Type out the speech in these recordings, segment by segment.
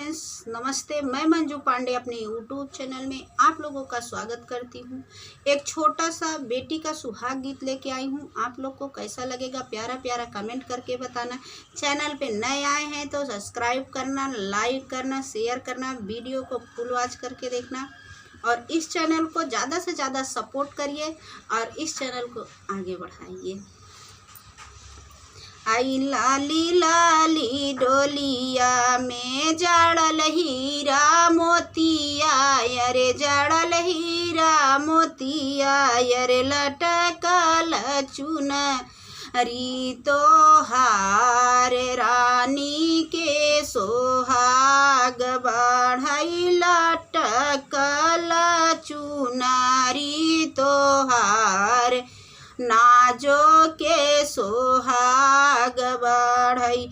Friends, नमस्ते। मैं मंजू पांडे अपने यूट्यूब चैनल में आप लोगों का स्वागत करती हूँ। एक छोटा सा बेटी का सुहाग गीत लेके आई हूँ। आप लोग को कैसा लगेगा प्यारा प्यारा कमेंट करके बताना। चैनल पे नए आए हैं तो सब्सक्राइब करना, लाइक करना, शेयर करना, वीडियो को फुल वॉच करके देखना और इस चैनल को ज़्यादा से ज़्यादा सपोर्ट करिए और इस चैनल को आगे बढ़ाइए। आई लाली लाली डोलिया में जड़ल हीरा मोतिया, अरे जड़ल हीरा मोतिया, अरे लटकल चुनरी तोहार रानी के सोहाग बढ़ई, लटकल चुनरी तोहार नाजो के सोहाग बढ़ई।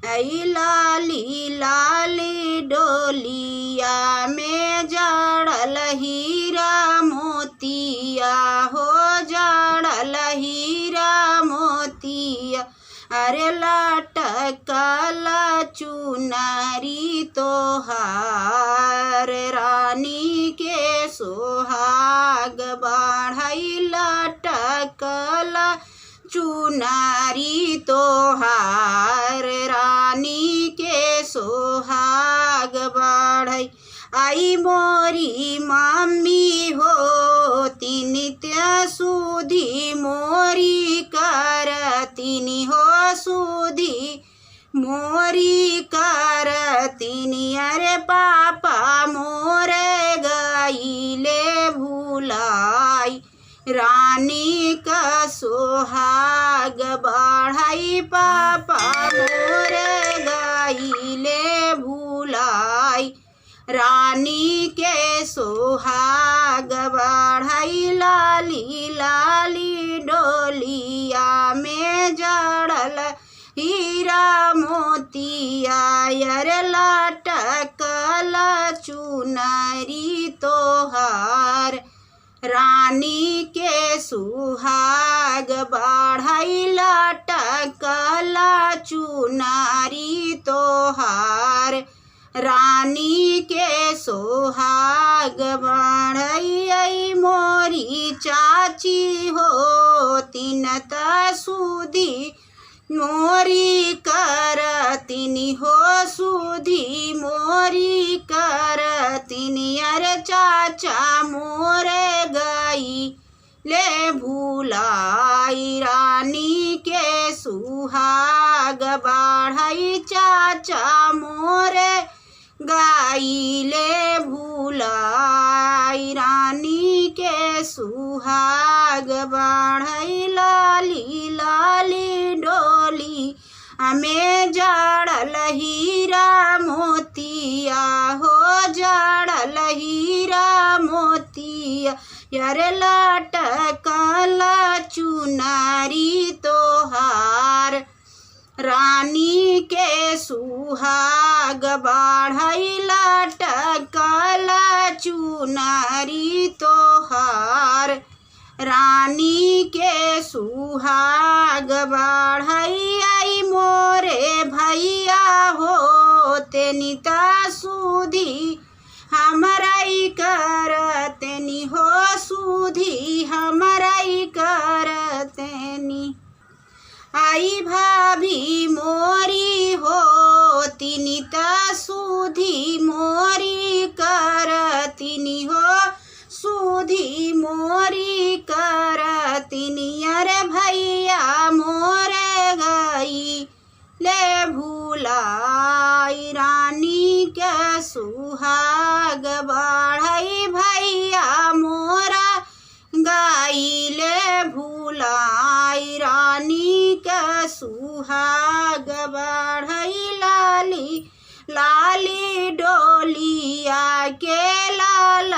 आई लाली लाली डोलिया में जड़ल हीरा मोतिया, हो जड़ल हीरा मोतिया, अरे लटकल चुनरी तोहार रानी के सोहाग बढ़ई, लटकल चुनरी तोहार रानी के सोहाग बढ़ई। आई मोरी मम्मी हो नित्य सुधी मोरी करतिनी, हो सुधी मोरी करतिनी, अरे पापा मोरे गईले भुलाई रानी का सोहाग बढ़ई, पापा मोरे गईले भुलाई रानी के सोहाग बढ़ई। लाली लाली डोलिया में जड़ल हीरा मोतिया, अरे लटकल चुनरी तोहार रानी के सुहाग बढ़ई, लटकल चुनरी तोहार रानी के सोहाग बढ़ई। आई मोरी चाची हो तीनत सुधी मोरी करतिनी, हो सुधी मोरी करतिनी, अरे चाचा मोरे गई ले भुलाई रानी के सुहाग बढ़ई, चाचा मोरे गई ले भुलाई रानी के सुहाग बढ़ई। लाली लाली डोली हमें जड़ल हीरा मोतिया, हो जड़ल हीरा मोतिया, अरे लटकल चुनरी तोहार रानी के सुहाग बढ़ई, लटकल चुनरी तोहार रानी के सुहाग बढ़ई। आई मोरे भैया हो निता सुधी हमराई करतनी, हो सुधी हमराई करतनी। आई भाभी मोरी हो निता सुधी मोरी करतिनी, हो सुधी मोरी करतिनी, अरे भैया मोरे गई ले भुलाई रानी के सुहाग बढ़ई, भैया मोरा गई ले भुलाई रानी के सुहाग बढ़ई। लाली लाली डोलिया के लाल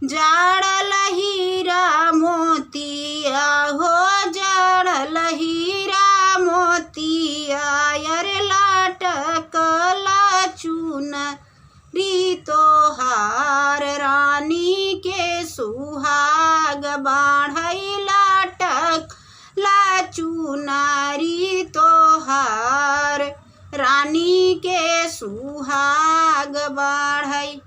जड़ल हीरा मोतिया, हो जड़ल हीरा मोतिया, अरे लटकल चुनरी तोहार रानी के सुहाग बढ़ई, लटकल चुनरी तोहार रानी के सुहाग आग बढ़ई।